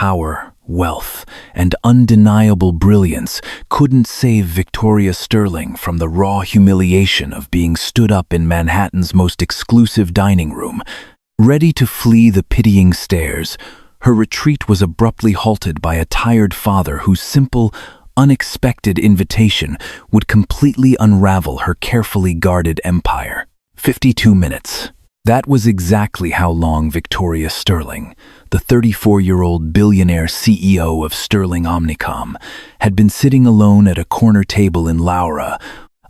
power, wealth, and undeniable brilliance couldn't save Victoria Sterling from the raw humiliation of being stood up in Manhattan's most exclusive dining room. Ready to flee the pitying stares, her retreat was abruptly halted by a tired father whose simple, unexpected invitation would completely unravel her carefully guarded empire. 52 minutes. That was exactly how long Victoria Sterling, the 34-year-old billionaire CEO of Sterling Omnicom, had been sitting alone at a corner table in Laura,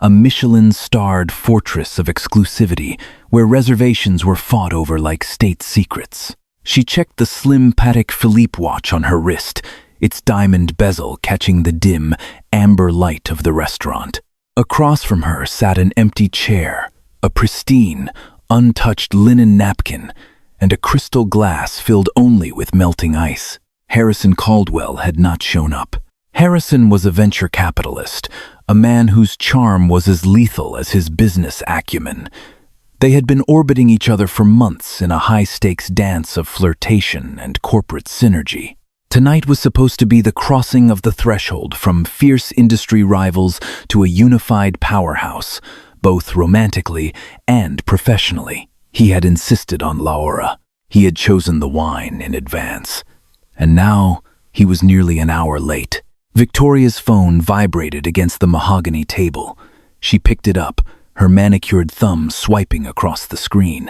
a Michelin-starred fortress of exclusivity where reservations were fought over like state secrets. She checked the slim Patek Philippe watch on her wrist, its diamond bezel catching the dim, amber light of the restaurant. Across from her sat an empty chair, a pristine, untouched linen napkin, and a crystal glass filled only with melting ice. Harrison Caldwell had not shown up. Harrison was a venture capitalist, a man whose charm was as lethal as his business acumen. They had been orbiting each other for months in a high-stakes dance of flirtation and corporate synergy. Tonight was supposed to be the crossing of the threshold from fierce industry rivals to a unified powerhouse, both romantically and professionally. He had insisted on Laura. He had chosen the wine in advance. And now he was nearly an hour late. Victoria's phone vibrated against the mahogany table. She picked it up, her manicured thumb swiping across the screen.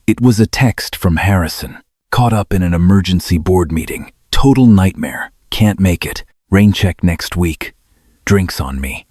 It was a text from Harrison. Caught up in an emergency board meeting. Total nightmare. Can't make it. Rain check next week. Drinks on me.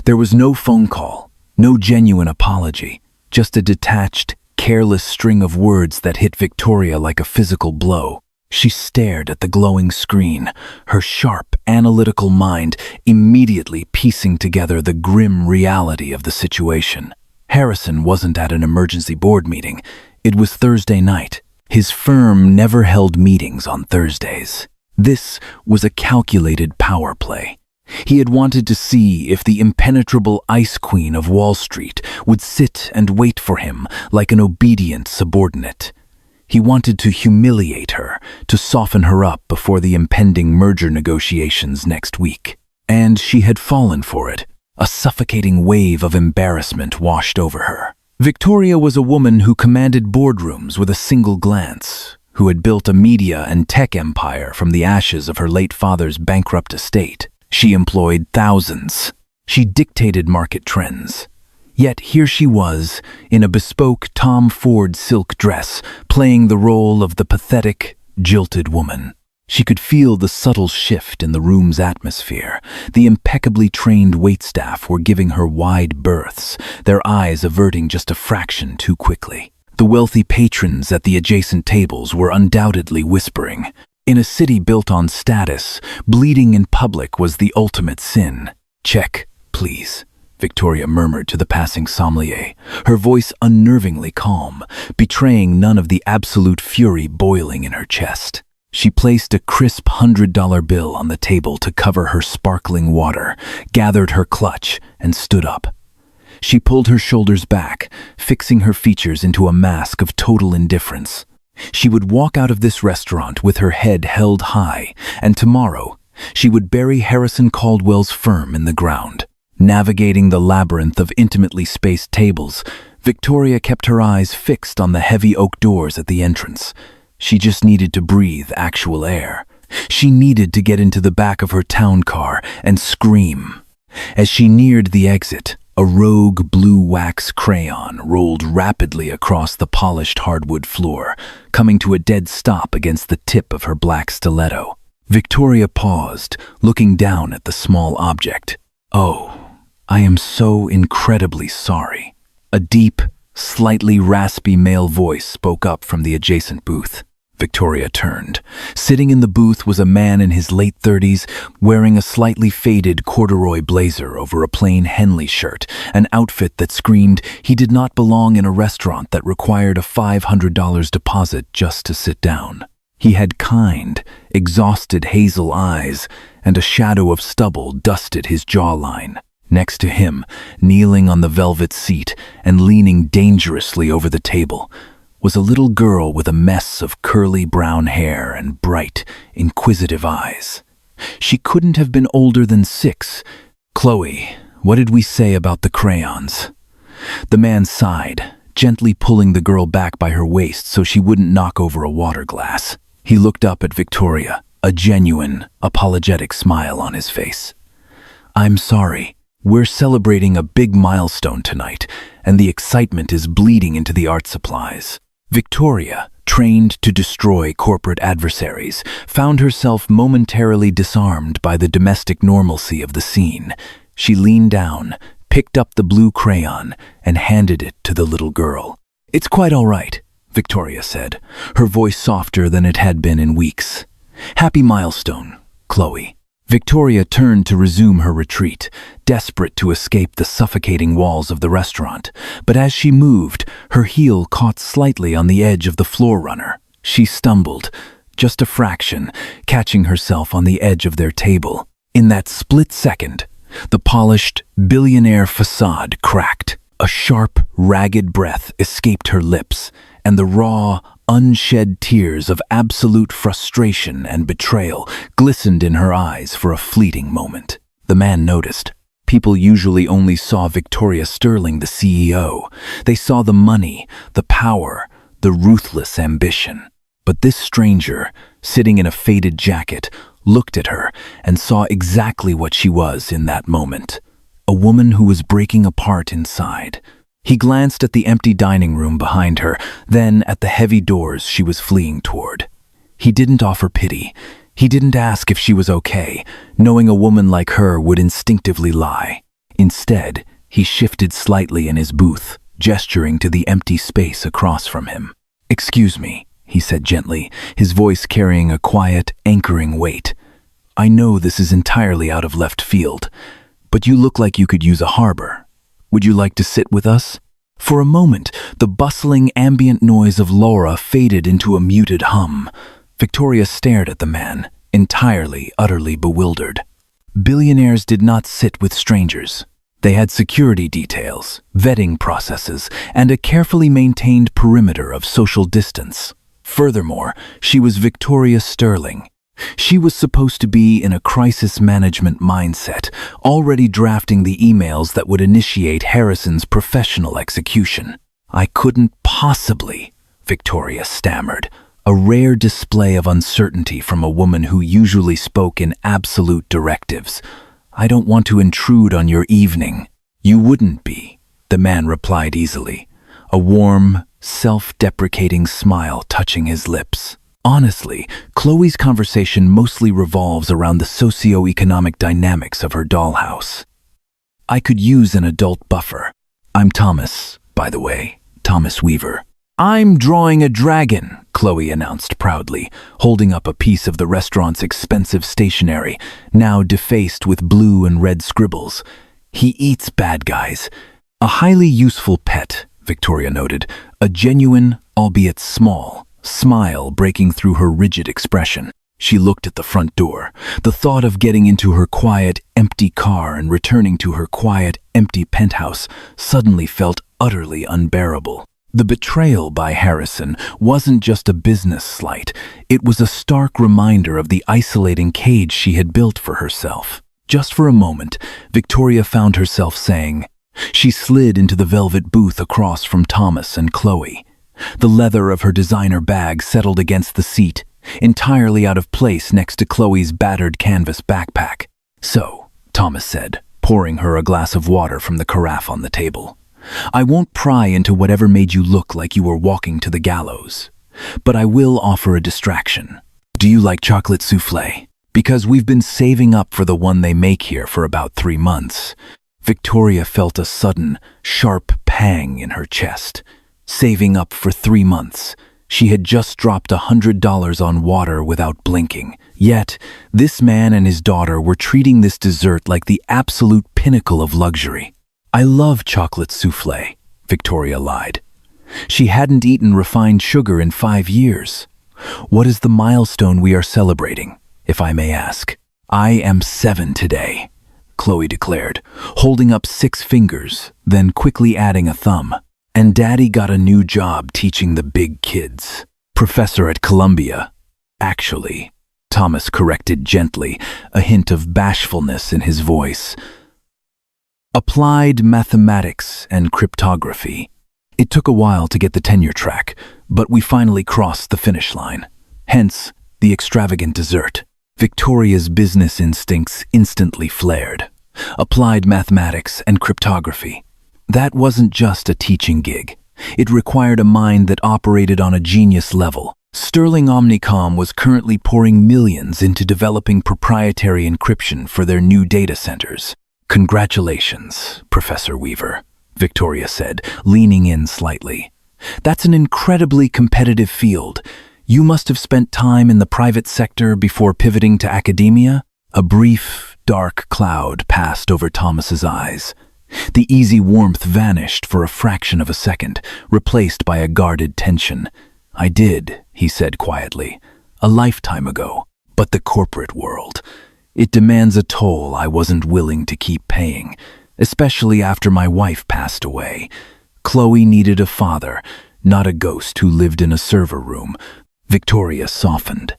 There was no phone call, no genuine apology, just a detached, careless string of words that hit Victoria like a physical blow. She stared at the glowing screen, her sharp, analytical mind immediately piecing together the grim reality of the situation. Harrison wasn't at an emergency board meeting. It was Thursday night. His firm never held meetings on Thursdays. This was a calculated power play. He had wanted to see if the impenetrable ice queen of Wall Street would sit and wait for him like an obedient subordinate. He wanted to humiliate her, to soften her up before the impending merger negotiations next week. And she had fallen for it. A suffocating wave of embarrassment washed over her. Victoria was a woman who commanded boardrooms with a single glance, who had built a media and tech empire from the ashes of her late father's bankrupt estate. She employed thousands. She dictated market trends. Yet here she was, in a bespoke Tom Ford silk dress, playing the role of the pathetic, jilted woman. She could feel the subtle shift in the room's atmosphere. The impeccably trained waitstaff were giving her wide berths, their eyes averting just a fraction too quickly. The wealthy patrons at the adjacent tables were undoubtedly whispering. In a city built on status, bleeding in public was the ultimate sin. "Check, please," Victoria murmured to the passing sommelier, her voice unnervingly calm, betraying none of the absolute fury boiling in her chest. She placed a crisp $100 bill on the table to cover her sparkling water, gathered her clutch, and stood up. She pulled her shoulders back, fixing her features into a mask of total indifference. She would walk out of this restaurant with her head held high, and tomorrow she would bury Harrison Caldwell's firm in the ground. Navigating the labyrinth of intimately spaced tables, Victoria kept her eyes fixed on the heavy oak doors at the entrance. She just needed to breathe actual air. She needed to get into the back of her town car and scream. As she neared the exit, a rogue blue wax crayon rolled rapidly across the polished hardwood floor, coming to a dead stop against the tip of her black stiletto. Victoria paused, looking down at the small object. "Oh, I am so incredibly sorry." A deep, slightly raspy male voice spoke up from the adjacent booth. Victoria turned. Sitting in the booth was a man in his late 30s, wearing a slightly faded corduroy blazer over a plain Henley shirt, an outfit that screamed he did not belong in a restaurant that required a $500 deposit just to sit down. He had kind, exhausted hazel eyes, and a shadow of stubble dusted his jawline. Next to him, kneeling on the velvet seat and leaning dangerously over the table, was a little girl with a mess of curly brown hair and bright, inquisitive eyes. She couldn't have been older than 6. "Chloe, what did we say about the crayons?" The man sighed, gently pulling the girl back by her waist so she wouldn't knock over a water glass. He looked up at Victoria, a genuine, apologetic smile on his face. "I'm sorry. We're celebrating a big milestone tonight, and the excitement is bleeding into the art supplies." Victoria, trained to destroy corporate adversaries, found herself momentarily disarmed by the domestic normalcy of the scene. She leaned down, picked up the blue crayon, and handed it to the little girl. "It's quite all right," Victoria said, her voice softer than it had been in weeks. "Happy milestone, Chloe." Victoria turned to resume her retreat, desperate to escape the suffocating walls of the restaurant. But as she moved, her heel caught slightly on the edge of the floor runner. She stumbled, just a fraction, catching herself on the edge of their table. In that split second, the polished, billionaire facade cracked. A sharp, ragged breath escaped her lips, and the raw, unshed tears of absolute frustration and betrayal glistened in her eyes for a fleeting moment. The man noticed. People usually only saw Victoria Sterling, the CEO. They saw the money, the power, the ruthless ambition. But this stranger, sitting in a faded jacket, looked at her and saw exactly what she was in that moment. A woman who was breaking apart inside. He glanced at the empty dining room behind her, then at the heavy doors she was fleeing toward. He didn't offer pity. He didn't ask if she was okay, knowing a woman like her would instinctively lie. Instead, he shifted slightly in his booth, gesturing to the empty space across from him. "Excuse me," he said gently, his voice carrying a quiet, anchoring weight. "I know this is entirely out of left field, but you look like you could use a harbor. Would you like to sit with us?" For a moment, the bustling ambient noise of Laura faded into a muted hum. Victoria stared at the man, entirely, utterly bewildered. Billionaires did not sit with strangers. They had security details, vetting processes, and a carefully maintained perimeter of social distance. Furthermore, she was Victoria Sterling. She was supposed to be in a crisis management mindset, already drafting the emails that would initiate Harrison's professional execution. "I couldn't possibly," Victoria stammered, a rare display of uncertainty from a woman who usually spoke in absolute directives. "I don't want to intrude on your evening." "You wouldn't be," the man replied easily, a warm, self-deprecating smile touching his lips. Honestly, Chloe's conversation mostly revolves around the socio-economic dynamics of her dollhouse. "I could use an adult buffer. I'm Thomas, by the way, Thomas Weaver." "I'm drawing a dragon," Chloe announced proudly, holding up a piece of the restaurant's expensive stationery, now defaced with blue and red scribbles. "He eats bad guys." "A highly useful pet," Victoria noted, a genuine, albeit small, smile breaking through her rigid expression. She looked at the front door. The thought of getting into her quiet, empty car and returning to her quiet, empty penthouse suddenly felt utterly unbearable. The betrayal by Harrison wasn't just a business slight. It was a stark reminder of the isolating cage she had built for herself. Just for a moment, Victoria found herself saying. She slid into the velvet booth across from Thomas and Chloe. The leather of her designer bag settled against the seat, entirely out of place next to Chloe's battered canvas backpack. "So," Thomas said, pouring her a glass of water from the carafe on the table, "I won't pry into whatever made you look like you were walking to the gallows. But I will offer a distraction. Do you like chocolate soufflé? Because we've been saving up for the one they make here for about 3 months. Victoria felt a sudden, sharp pang in her chest. Saving up for 3 months. She had just dropped $100 on water without blinking. Yet, this man and his daughter were treating this dessert like the absolute pinnacle of luxury. "I love chocolate soufflé," Victoria lied. She hadn't eaten refined sugar in 5 years. "What is the milestone we are celebrating, if I may ask?" "I am 7 today," Chloe declared, holding up 6 fingers, then quickly adding a thumb. And Daddy got a new job teaching the big kids. Professor at Columbia. Actually, Thomas corrected gently, a hint of bashfulness in his voice. Applied mathematics and cryptography. It took a while to get the tenure track, but we finally crossed the finish line. Hence, the extravagant dessert. Victoria's business instincts instantly flared. Applied mathematics and cryptography. That wasn't just a teaching gig. It required a mind that operated on a genius level. Sterling Omnicom was currently pouring millions into developing proprietary encryption for their new data centers. Congratulations, Professor Weaver, Victoria said, leaning in slightly. That's an incredibly competitive field. You must have spent time in the private sector before pivoting to academia? A brief, dark cloud passed over Thomas's eyes. The easy warmth vanished for a fraction of a second, replaced by a guarded tension. I did, he said quietly, a lifetime ago. But the corporate world, it demands a toll I wasn't willing to keep paying, especially after my wife passed away. Chloe needed a father, not a ghost who lived in a server room. Victoria softened.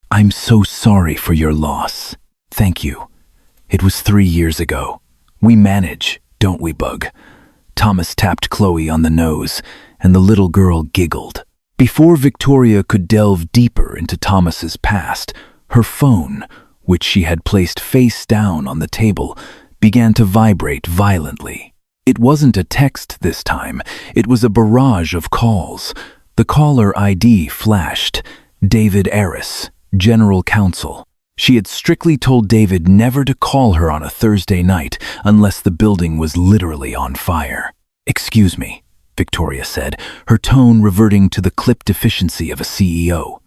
I'm so sorry for your loss. Thank you. It was 3 years ago. We manage, don't we, Bug? Thomas tapped Chloe on the nose, and the little girl giggled. Before Victoria could delve deeper into Thomas's past, her phone, which she had placed face down on the table, began to vibrate violently. It wasn't a text this time, it was a barrage of calls. The caller ID flashed. David Aris, General Counsel. She had strictly told David never to call her on a Thursday night unless the building was literally on fire. Excuse me, Victoria said, her tone reverting to the clipped efficiency of a CEO.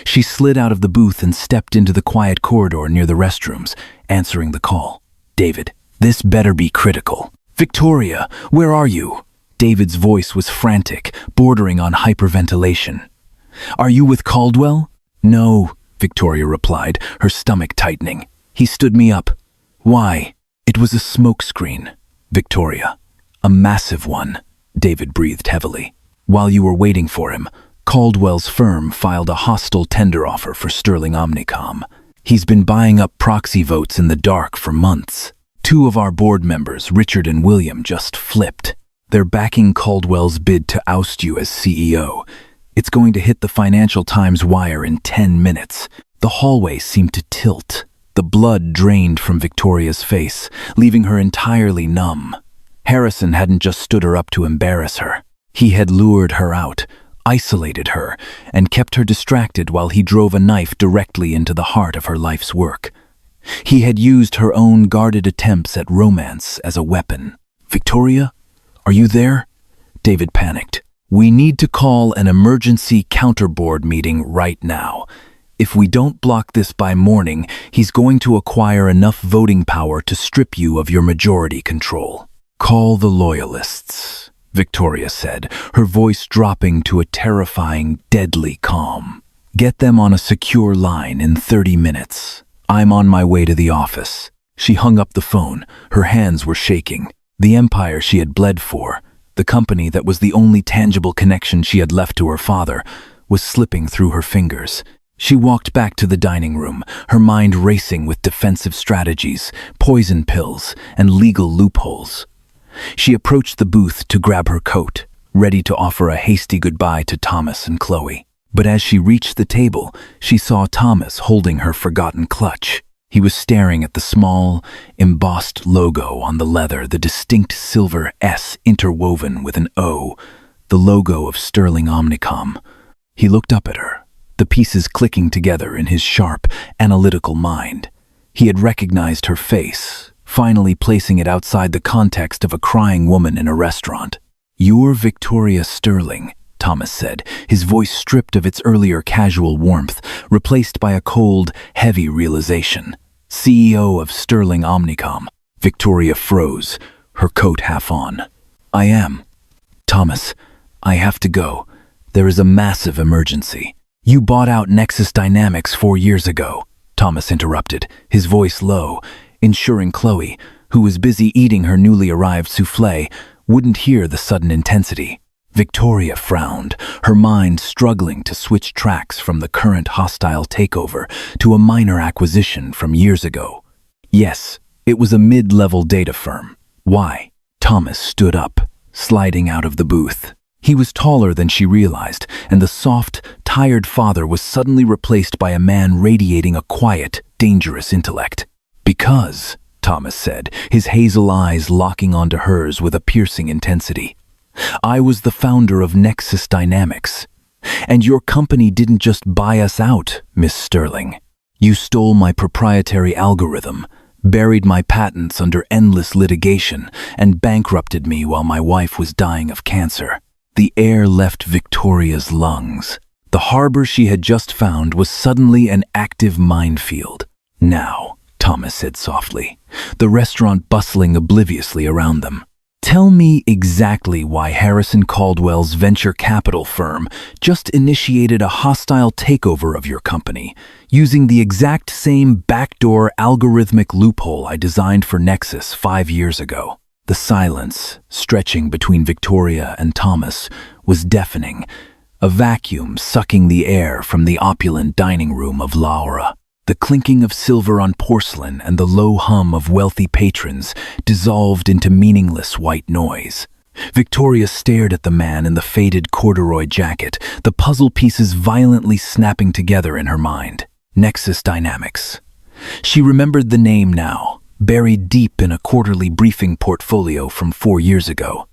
She slid out of the booth and stepped into the quiet corridor near the restrooms, answering the call. David, this better be critical. Victoria, where are you? David's voice was frantic, bordering on hyperventilation. Are you with Caldwell? No, Victoria replied, her stomach tightening. He stood me up. Why? It was a smokescreen, Victoria. A massive one, David breathed heavily. While you were waiting for him, Caldwell's firm filed a hostile tender offer for Sterling Omnicom. He's been buying up proxy votes in the dark for months. 2 of our board members, Richard and William, just flipped. They're backing Caldwell's bid to oust you as CEO. It's going to hit the Financial Times wire in 10 minutes. The hallway seemed to tilt. The blood drained from Victoria's face, leaving her entirely numb. Harrison hadn't just stood her up to embarrass her. He had lured her out, isolated her, and kept her distracted while he drove a knife directly into the heart of her life's work. He had used her own guarded attempts at romance as a weapon. Victoria, are you there? David panicked. We need to call an emergency counterboard meeting right now. If we don't block this by morning, he's going to acquire enough voting power to strip you of your majority control. Call the loyalists, Victoria said, her voice dropping to a terrifying, deadly calm. Get them on a secure line in 30 minutes. I'm on my way to the office. She hung up the phone. Her hands were shaking. The empire she had bled for, the company that was the only tangible connection she had left to her father, was slipping through her fingers. She walked back to the dining room, her mind racing with defensive strategies, poison pills, and legal loopholes. She approached the booth to grab her coat, ready to offer a hasty goodbye to Thomas and Chloe. But as she reached the table, she saw Thomas holding her forgotten clutch. He was staring at the small, embossed logo on the leather, the distinct silver S interwoven with an O, the logo of Sterling Omnicom. He looked up at her, the pieces clicking together in his sharp, analytical mind. He had recognized her face, finally placing it outside the context of a crying woman in a restaurant. "You're Victoria Sterling," Thomas said, his voice stripped of its earlier casual warmth, replaced by a cold, heavy realization. "CEO of Sterling Omnicom." Victoria froze, her coat half on. "I am." "Thomas, I have to go. There is a massive emergency." "You bought out Nexus Dynamics 4 years ago," Thomas interrupted, his voice low, ensuring Chloe, who was busy eating her newly arrived souffle, wouldn't hear the sudden intensity. Victoria frowned, her mind struggling to switch tracks from the current hostile takeover to a minor acquisition from years ago. Yes, it was a mid-level data firm. Why? Thomas stood up, sliding out of the booth. He was taller than she realized, and the soft, tired father was suddenly replaced by a man radiating a quiet, dangerous intellect. Because, Thomas said, his hazel eyes locking onto hers with a piercing intensity, I was the founder of Nexus Dynamics. And your company didn't just buy us out, Miss Sterling. You stole my proprietary algorithm, buried my patents under endless litigation, and bankrupted me while my wife was dying of cancer. The air left Victoria's lungs. The harbor she had just found was suddenly an active minefield. Now, Thomas said softly, the restaurant bustling obliviously around them. Tell me exactly why Harrison Caldwell's venture capital firm just initiated a hostile takeover of your company, using the exact same backdoor algorithmic loophole I designed for Nexus 5 years ago. The silence, stretching between Victoria and Thomas, was deafening, a vacuum sucking the air from the opulent dining room of Laura. The clinking of silver on porcelain and the low hum of wealthy patrons dissolved into meaningless white noise. Victoria stared at the man in the faded corduroy jacket, the puzzle pieces violently snapping together in her mind. Nexus Dynamics. She remembered the name now, buried deep in a quarterly briefing portfolio from 4 years ago.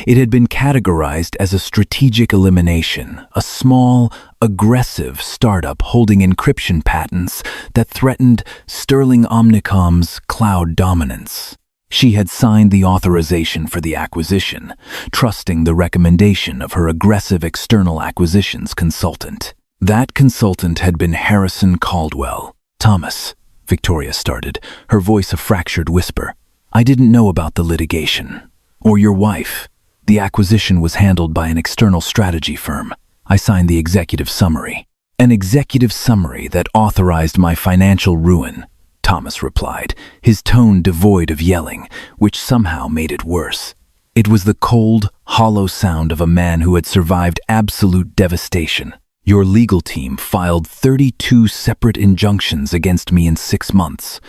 It had been categorized as a strategic elimination, a small, aggressive startup holding encryption patents that threatened Sterling Omnicom's cloud dominance. She had signed the authorization for the acquisition, trusting the recommendation of her aggressive external acquisitions consultant. That consultant had been Harrison Caldwell. Thomas, Victoria started, her voice a fractured whisper. I didn't know about the litigation. Or your wife. The acquisition was handled by an external strategy firm. I signed the executive summary. An executive summary that authorized my financial ruin, Thomas replied, his tone devoid of yelling, which somehow made it worse. It was the cold, hollow sound of a man who had survived absolute devastation. Your legal team filed 32 separate injunctions against me in 6 months.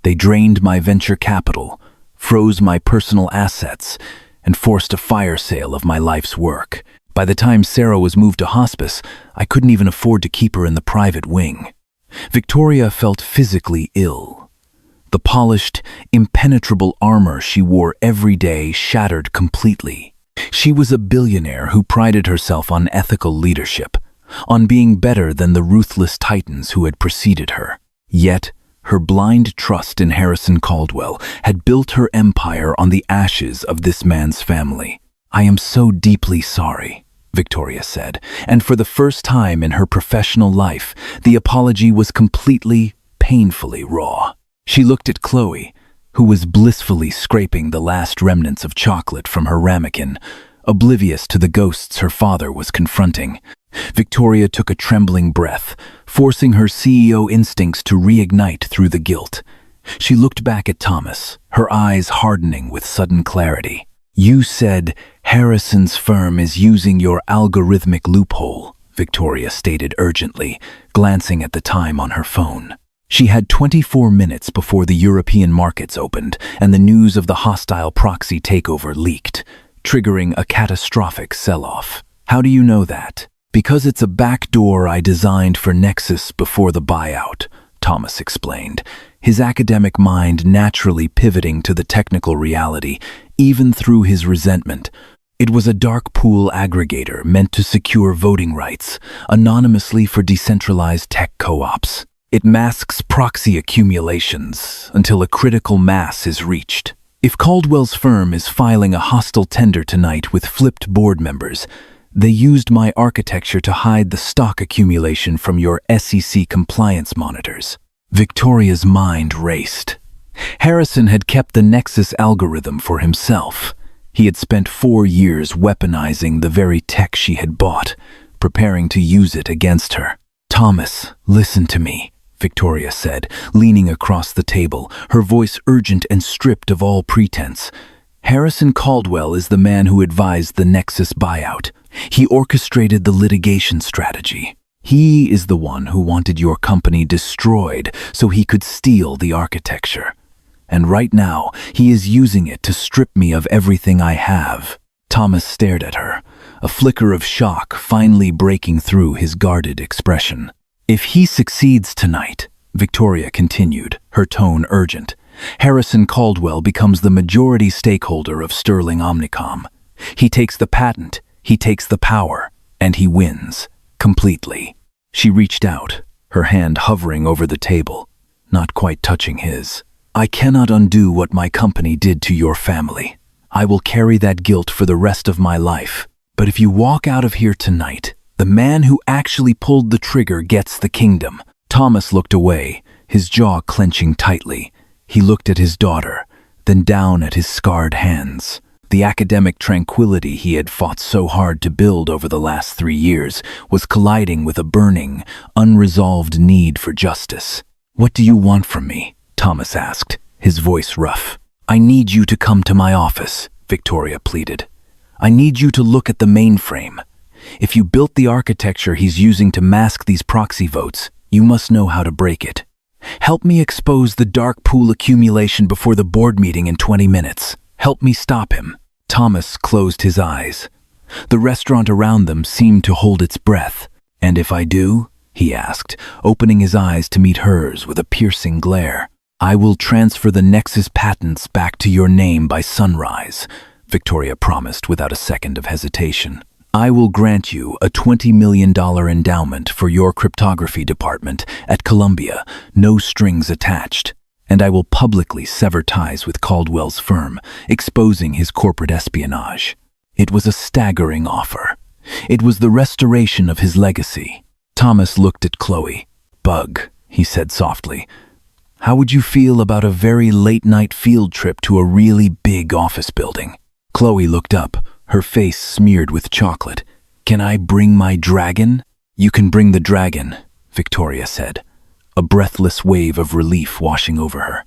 They drained my venture capital, froze my personal assets, and forced a fire sale of my life's work. By the time Sarah was moved to hospice, I couldn't even afford to keep her in the private wing. Victoria felt physically ill. The polished, impenetrable armor she wore every day shattered completely. She was a billionaire who prided herself on ethical leadership, on being better than the ruthless titans who had preceded her. Yet, her blind trust in Harrison Caldwell had built her empire on the ashes of this man's family. I am so deeply sorry, Victoria said, and for the first time in her professional life, the apology was completely, painfully raw. She looked at Chloe, who was blissfully scraping the last remnants of chocolate from her ramekin, oblivious to the ghosts her father was confronting. Victoria took a trembling breath, forcing her CEO instincts to reignite through the guilt. She looked back at Thomas, her eyes hardening with sudden clarity. You said Harrison's firm is using your algorithmic loophole, Victoria stated urgently, glancing at the time on her phone. She had 24 minutes before the European markets opened and the news of the hostile proxy takeover leaked, triggering a catastrophic sell-off. How do you know that? Because it's a backdoor I designed for Nexus before the buyout, Thomas explained, his academic mind naturally pivoting to the technical reality, even through his resentment. It was a dark pool aggregator meant to secure voting rights, anonymously for decentralized tech co-ops. It masks proxy accumulations until a critical mass is reached. If Caldwell's firm is filing a hostile tender tonight with flipped board members, they used my architecture to hide the stock accumulation from your SEC compliance monitors. Victoria's mind raced. Harrison had kept the Nexus algorithm for himself. He had spent 4 years weaponizing the very tech she had bought, preparing to use it against her. Thomas, listen to me, Victoria said, leaning across the table, her voice urgent and stripped of all pretense. Harrison Caldwell is the man who advised the Nexus buyout. He orchestrated the litigation strategy. He is the one who wanted your company destroyed so he could steal the architecture. And right now, he is using it to strip me of everything I have." Thomas stared at her, a flicker of shock finally breaking through his guarded expression. "If he succeeds tonight," Victoria continued, her tone urgent, "Harrison Caldwell becomes the majority stakeholder of Sterling Omnicom. He takes the patent, he takes the power, and he wins. Completely." She reached out, her hand hovering over the table, not quite touching his. "I cannot undo what my company did to your family. I will carry that guilt for the rest of my life. But if you walk out of here tonight, the man who actually pulled the trigger gets the kingdom." Thomas looked away, his jaw clenching tightly. He looked at his daughter, then down at his scarred hands. The academic tranquility he had fought so hard to build over the last 3 years was colliding with a burning, unresolved need for justice. "What do you want from me?" Thomas asked, his voice rough. "I need you to come to my office," Victoria pleaded. "I need you to look at the mainframe. If you built the architecture he's using to mask these proxy votes, you must know how to break it. Help me expose the dark pool accumulation before the board meeting in 20 minutes. Help me stop him." Thomas closed his eyes. The restaurant around them seemed to hold its breath. "And if I do?" he asked, opening his eyes to meet hers with a piercing glare. "I will transfer the Nexus patents back to your name by sunrise," Victoria promised without a second of hesitation. "I will grant you a $20 million endowment for your cryptography department at Columbia, no strings attached. And I will publicly sever ties with Caldwell's firm, exposing his corporate espionage." It was a staggering offer. It was the restoration of his legacy. Thomas looked at Chloe. "Bug," he said softly, "how would you feel about a very late-night field trip to a really big office building?" Chloe looked up, her face smeared with chocolate. "Can I bring my dragon?" "You can bring the dragon," Victoria said, a breathless wave of relief washing over her.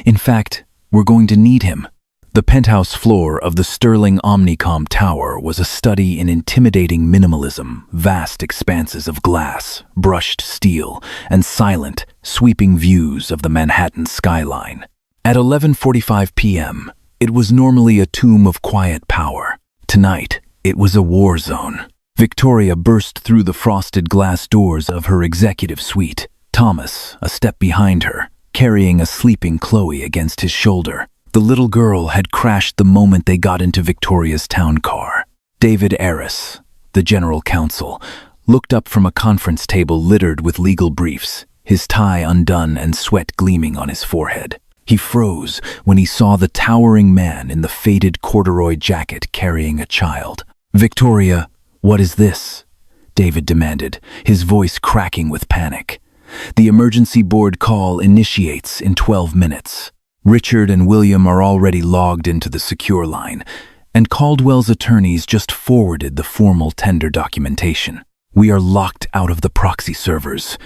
"In fact, we're going to need him." The penthouse floor of the Sterling Omnicom Tower was a study in intimidating minimalism, vast expanses of glass, brushed steel, and silent, sweeping views of the Manhattan skyline. At 11:45 p.m., it was normally a tomb of quiet power. Tonight, it was a war zone. Victoria burst through the frosted glass doors of her executive suite. Thomas, a step behind her, carrying a sleeping Chloe against his shoulder. The little girl had crashed the moment they got into Victoria's town car. David Aris, the general counsel, looked up from a conference table littered with legal briefs, his tie undone and sweat gleaming on his forehead. He froze when he saw the towering man in the faded corduroy jacket carrying a child. "Victoria, what is this?" David demanded, his voice cracking with panic. "The emergency board call initiates in 12 minutes. Richard and William are already logged into the secure line, and Caldwell's attorneys just forwarded the formal tender documentation. We are locked out of the proxy servers.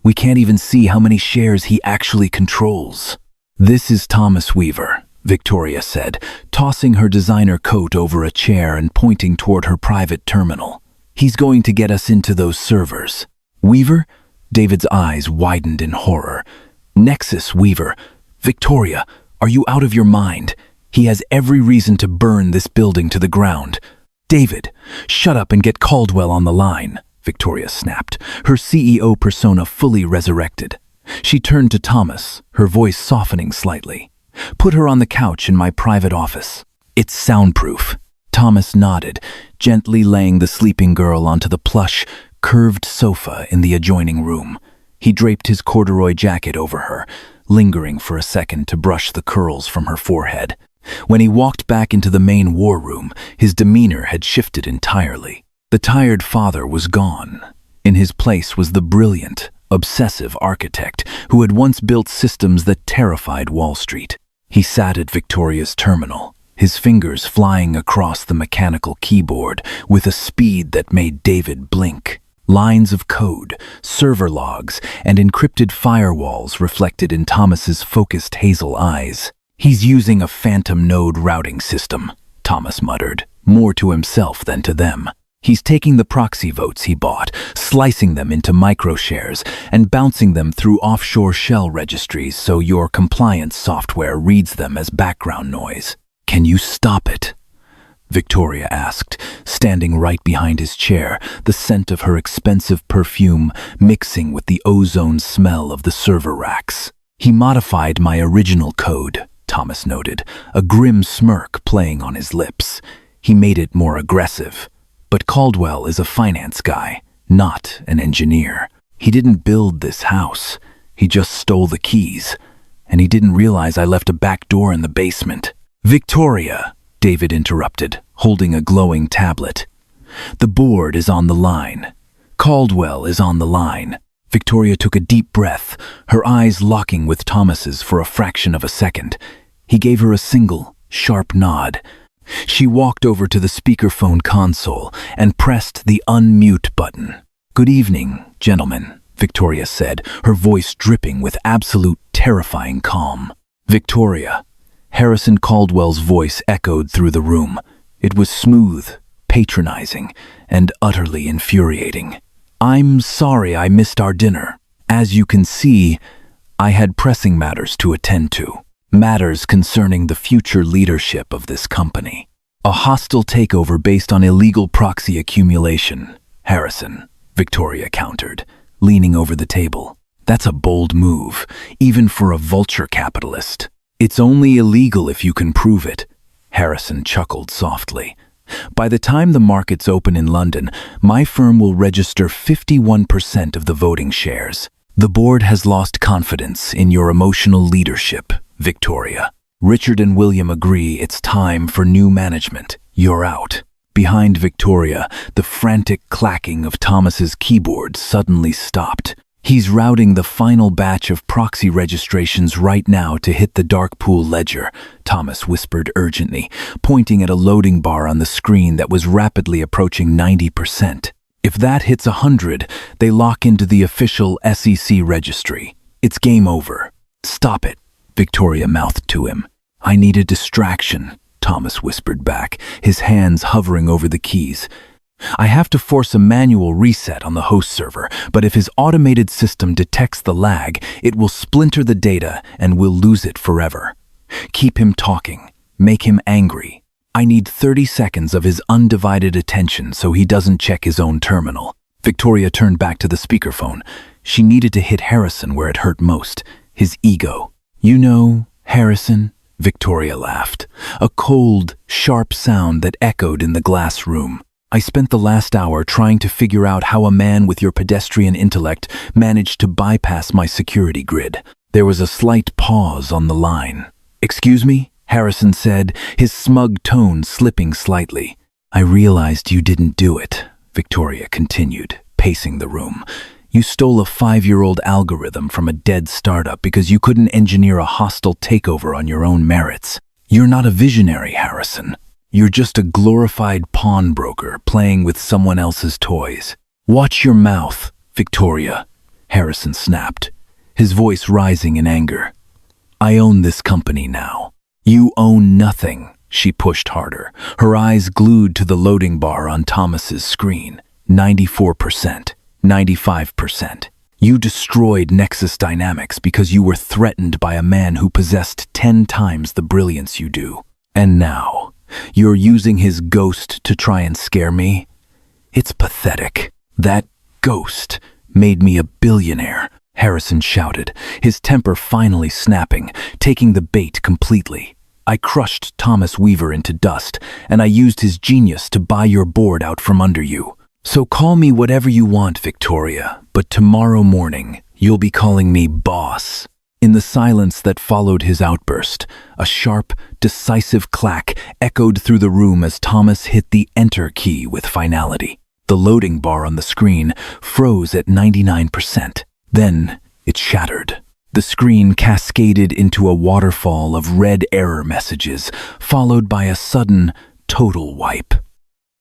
We can't even see how many shares he actually controls." "This is Thomas Weaver," Victoria said, tossing her designer coat over a chair and pointing toward her private terminal. "He's going to get us into those servers." "Weaver?" David's eyes widened in horror. "Nexus Weaver. Victoria, are you out of your mind? He has every reason to burn this building to the ground." "David, shut up and get Caldwell on the line," Victoria snapped, her CEO persona fully resurrected. She turned to Thomas, her voice softening slightly. "Put her on the couch in my private office. It's soundproof." Thomas nodded, gently laying the sleeping girl onto the plush, curved sofa in the adjoining room. He draped his corduroy jacket over her, lingering for a second to brush the curls from her forehead. When he walked back into the main war room, his demeanor had shifted entirely. The tired father was gone. In his place was the brilliant, obsessive architect who had once built systems that terrified Wall Street. He sat at Victoria's terminal, his fingers flying across the mechanical keyboard with a speed that made David blink. Lines of code, server logs, and encrypted firewalls reflected in Thomas's focused hazel eyes. "He's using a phantom node routing system," Thomas muttered, more to himself than to them. "He's taking the proxy votes he bought, slicing them into microshares, and bouncing them through offshore shell registries so your compliance software reads them as background noise. Can you stop it?" Victoria asked, standing right behind his chair, the scent of her expensive perfume mixing with the ozone smell of the server racks. "He modified my original code," Thomas noted, a grim smirk playing on his lips. "He made it more aggressive. But Caldwell is a finance guy, not an engineer. He didn't build this house. He just stole the keys. And he didn't realize I left a back door in the basement." "Victoria," David interrupted, holding a glowing tablet. "The board is on the line. Caldwell is on the line." Victoria took a deep breath, her eyes locking with Thomas's for a fraction of a second. He gave her a single, sharp nod. She walked over to the speakerphone console and pressed the unmute button. "Good evening, gentlemen," Victoria said, her voice dripping with absolute terrifying calm. "Victoria." Harrison Caldwell's voice echoed through the room. It was smooth, patronizing, and utterly infuriating. "I'm sorry I missed our dinner. As you can see, I had pressing matters to attend to. Matters concerning the future leadership of this company. A hostile takeover based on illegal proxy accumulation, Harrison," Victoria countered, leaning over the table. "That's a bold move, even for a vulture capitalist." "It's only illegal if you can prove it," Harrison chuckled softly. "By the time the markets open in London, my firm will register 51% of the voting shares. The board has lost confidence in your emotional leadership, Victoria. Richard and William agree it's time for new management. You're out." Behind Victoria, the frantic clacking of Thomas's keyboard suddenly stopped. "He's routing the final batch of proxy registrations right now to hit the dark pool ledger," Thomas whispered urgently, pointing at a loading bar on the screen that was rapidly approaching 90%. "If that hits 100, they lock into the official SEC registry. It's game over." "Stop it," Victoria mouthed to him. "I need a distraction," Thomas whispered back, his hands hovering over the keys. "I have to force a manual reset on the host server, but if his automated system detects the lag, it will splinter the data and we'll lose it forever. Keep him talking. Make him angry. I need 30 seconds of his undivided attention so he doesn't check his own terminal." Victoria turned back to the speakerphone. She needed to hit Harrison where it hurt most, his ego. "You know, Harrison," Victoria laughed, a cold, sharp sound that echoed in the glass room. "I spent the last hour trying to figure out how a man with your pedestrian intellect managed to bypass my security grid." There was a slight pause on the line. "Excuse me?" Harrison said, his smug tone slipping slightly. "I realized you didn't do it," Victoria continued, pacing the room. "You stole a 5-year-old algorithm from a dead startup because you couldn't engineer a hostile takeover on your own merits. You're not a visionary, Harrison. You're just a glorified pawnbroker playing with someone else's toys." "Watch your mouth, Victoria," Harrison snapped, his voice rising in anger. "I own this company now." "You own nothing," she pushed harder, her eyes glued to the loading bar on Thomas's screen. 94%, 95%. You destroyed Nexus Dynamics because you were threatened by a man who possessed 10 times the brilliance you do. And now, you're using his ghost to try and scare me? It's pathetic. That ghost made me a billionaire," Harrison shouted, his temper finally snapping, taking the bait completely. "I crushed Thomas Weaver into dust, and I used his genius to buy your board out from under you. So call me whatever you want, Victoria, but tomorrow morning, you'll be calling me boss." In the silence that followed his outburst, a sharp, decisive clack echoed through the room as Thomas hit the enter key with finality. The loading bar on the screen froze at 99%. Then it shattered. The screen cascaded into a waterfall of red error messages, followed by a sudden, total wipe.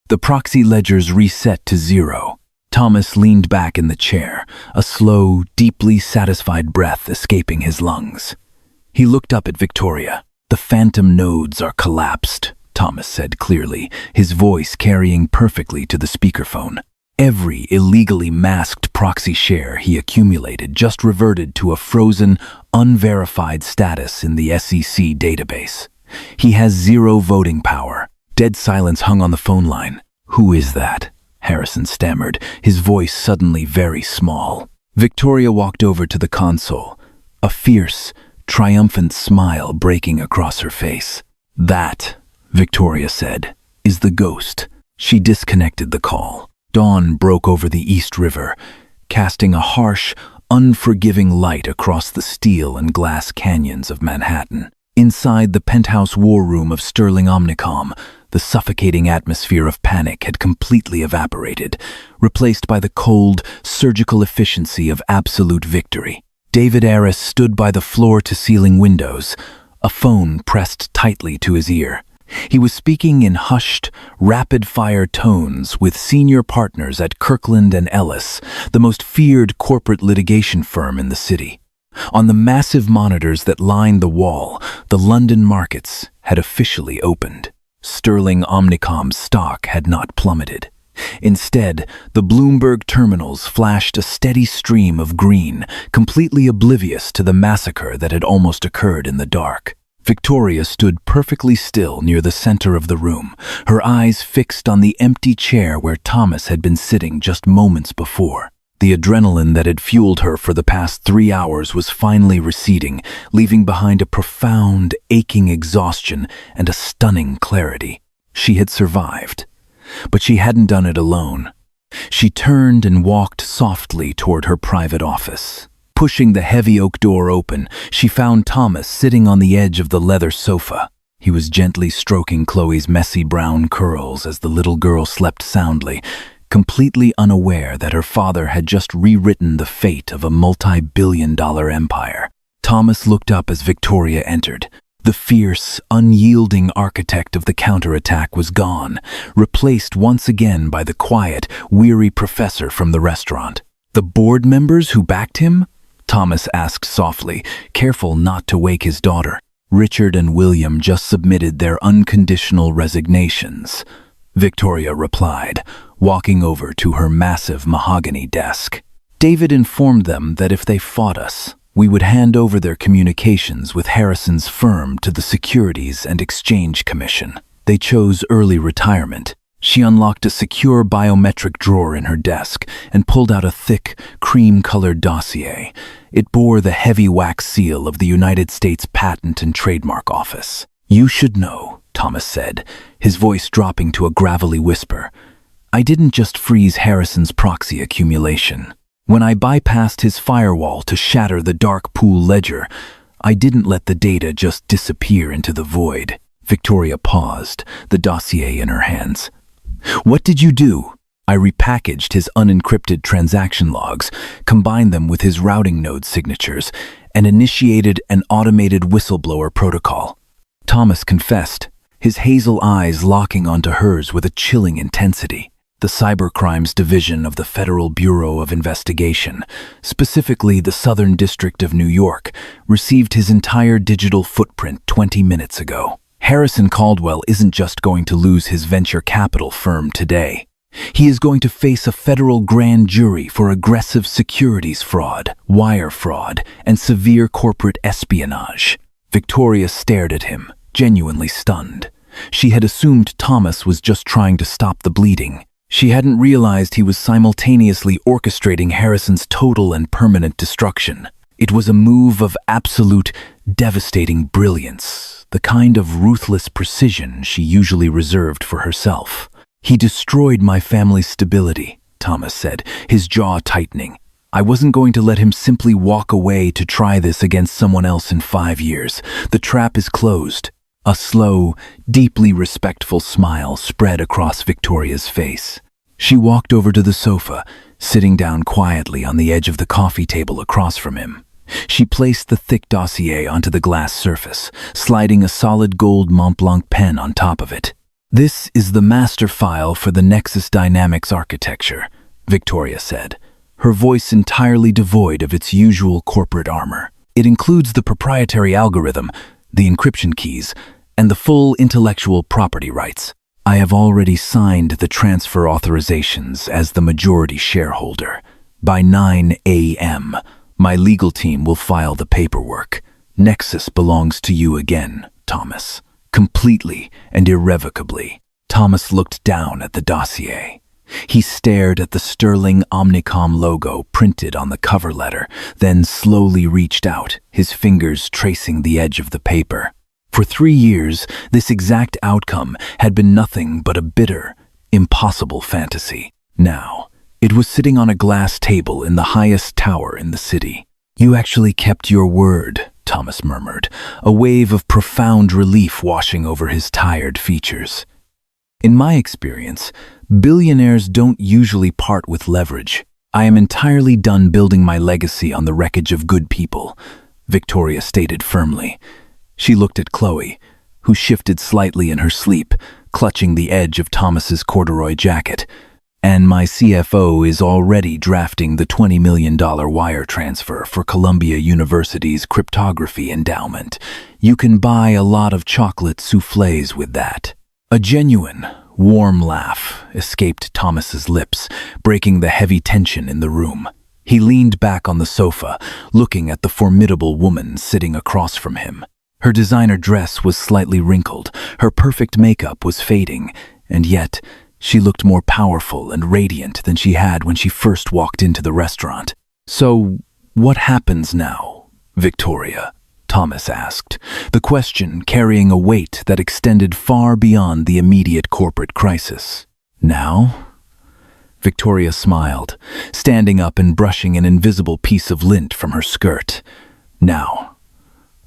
The proxy ledgers reset to 0. Thomas leaned back in the chair, a slow, deeply satisfied breath escaping his lungs. He looked up at Victoria. "The phantom nodes are collapsed," Thomas said clearly, his voice carrying perfectly to the speakerphone. Every illegally masked proxy share he accumulated just reverted to a frozen, unverified status in the SEC database. He has zero voting power. Dead silence hung on the phone line. "Who is that?" Harrison stammered, his voice suddenly very small. Victoria walked over to the console, a fierce, triumphant smile breaking across her face. "That," Victoria said, "is the ghost." She disconnected the call. Dawn broke over the East River, casting a harsh, unforgiving light across the steel and glass canyons of Manhattan. Inside the penthouse war room of Sterling Omnicom, the suffocating atmosphere of panic had completely evaporated, replaced by the cold, surgical efficiency of absolute victory. David Aris stood by the floor-to-ceiling windows, a phone pressed tightly to his ear. He was speaking in hushed, rapid-fire tones with senior partners at Kirkland & Ellis, the most feared corporate litigation firm in the city. On the massive monitors that lined the wall, the London markets had officially opened. Sterling Omnicom's stock had not plummeted. Instead, the Bloomberg terminals flashed a steady stream of green, completely oblivious to the massacre that had almost occurred in the dark. Victoria stood perfectly still near the center of the room, her eyes fixed on the empty chair where Thomas had been sitting just moments before. The adrenaline that had fueled her for the past 3 hours was finally receding, leaving behind a profound, aching exhaustion and a stunning clarity. She had survived, but she hadn't done it alone. She turned and walked softly toward her private office. Pushing the heavy oak door open, she found Thomas sitting on the edge of the leather sofa. He was gently stroking Chloe's messy brown curls as the little girl slept soundly, completely unaware that her father had just rewritten the fate of a multi-billion-dollar empire. Thomas looked up as Victoria entered. The fierce, unyielding architect of the counterattack was gone, replaced once again by the quiet, weary professor from the restaurant. "The board members who backed him?" Thomas asked softly, careful not to wake his daughter. "Richard and William just submitted their unconditional resignations," Victoria replied, walking over to her massive mahogany desk. "David informed them that if they fought us, we would hand over their communications with Harrison's firm to the Securities and Exchange Commission. They chose early retirement." She unlocked a secure biometric drawer in her desk and pulled out a thick, cream-colored dossier. It bore the heavy wax seal of the United States Patent and Trademark Office. "You should know," Thomas said, his voice dropping to a gravelly whisper. "I didn't just freeze Harrison's proxy accumulation. When I bypassed his firewall to shatter the dark pool ledger, I didn't let the data just disappear into the void." Victoria paused, the dossier in her hands. "What did you do?" "I repackaged his unencrypted transaction logs, combined them with his routing node signatures, and initiated an automated whistleblower protocol." Thomas confessed, his hazel eyes locking onto hers with a chilling intensity. The Cybercrimes Division of the Federal Bureau of Investigation, specifically the Southern District of New York, received his entire digital footprint 20 minutes ago. Harrison Caldwell isn't just going to lose his venture capital firm today. He is going to face a federal grand jury for aggressive securities fraud, wire fraud, and severe corporate espionage. Victoria stared at him, genuinely stunned. She had assumed Thomas was just trying to stop the bleeding. She hadn't realized he was simultaneously orchestrating Harrison's total and permanent destruction. It was a move of absolute, devastating brilliance, the kind of ruthless precision she usually reserved for herself. "He destroyed my family's stability," Thomas said, his jaw tightening. "I wasn't going to let him simply walk away to try this against someone else in 5 years. The trap is closed." A slow, deeply respectful smile spread across Victoria's face. She walked over to the sofa, sitting down quietly on the edge of the coffee table across from him. She placed the thick dossier onto the glass surface, sliding a solid gold Montblanc pen on top of it. "This is the master file for the Nexus Dynamics architecture," Victoria said, her voice entirely devoid of its usual corporate armor. "It includes the proprietary algorithm, the encryption keys, and the full intellectual property rights. I have already signed the transfer authorizations as the majority shareholder. By 9 a.m., my legal team will file the paperwork. Nexus belongs to you again, Thomas. Completely and irrevocably. Thomas looked down at the dossier. He stared at the sterling Omnicom logo printed on the cover letter, then slowly reached out, his fingers tracing the edge of the paper. For 3 years, this exact outcome had been nothing but a bitter, impossible fantasy. Now, it was sitting on a glass table in the highest tower in the city. "You actually kept your word," Thomas murmured, a wave of profound relief washing over his tired features. "In my experience, billionaires don't usually part with leverage. I am entirely done building my legacy on the wreckage of good people," Victoria stated firmly. She looked at Chloe, who shifted slightly in her sleep, clutching the edge of Thomas's corduroy jacket. "And my CFO is already drafting the $20 million wire transfer for Columbia University's cryptography endowment. You can buy a lot of chocolate soufflés with that." A genuine, warm laugh escaped Thomas's lips, breaking the heavy tension in the room. He leaned back on the sofa, looking at the formidable woman sitting across from him. Her designer dress was slightly wrinkled, her perfect makeup was fading, and yet she looked more powerful and radiant than she had when she first walked into the restaurant. "So, what happens now, Victoria?" Thomas asked, the question carrying a weight that extended far beyond the immediate corporate crisis. "Now?" Victoria smiled, standing up and brushing an invisible piece of lint from her skirt. "Now,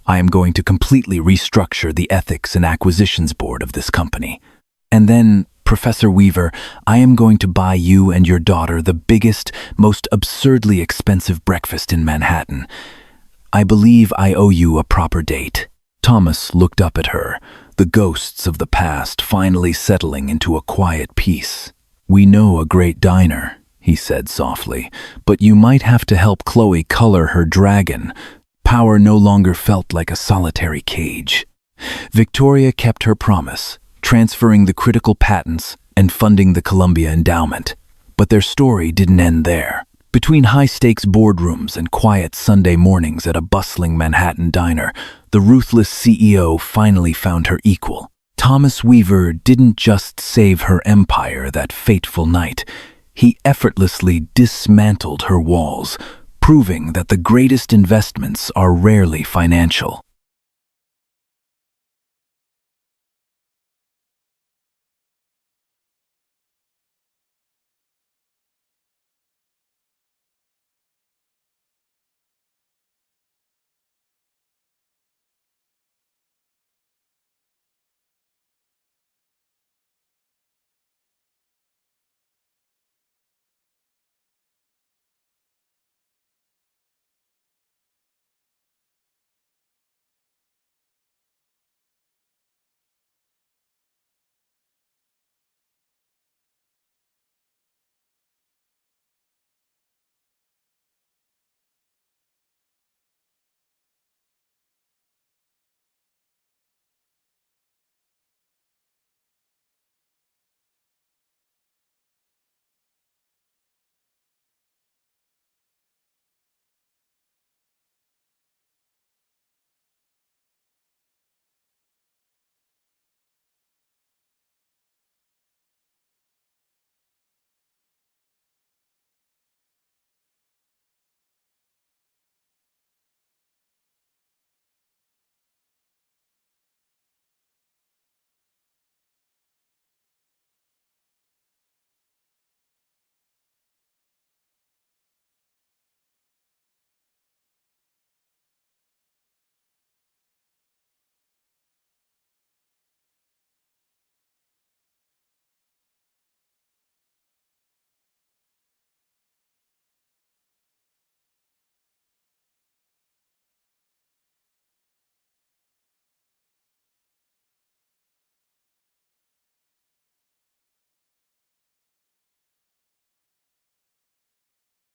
I am going to completely restructure the ethics and acquisitions board of this company. And then, Professor Weaver, I am going to buy you and your daughter the biggest, most absurdly expensive breakfast in Manhattan. I believe I owe you a proper date." Thomas looked up at her, the ghosts of the past finally settling into a quiet peace. "We know a great diner," he said softly, "but you might have to help Chloe color her dragon." Power no longer felt like a solitary cage. Victoria kept her promise, transferring the critical patents and funding the Columbia endowment. But their story didn't end there. Between high-stakes boardrooms and quiet Sunday mornings at a bustling Manhattan diner, the ruthless CEO finally found her equal. Thomas Weaver didn't just save her empire that fateful night. He effortlessly dismantled her walls, proving that the greatest investments are rarely financial.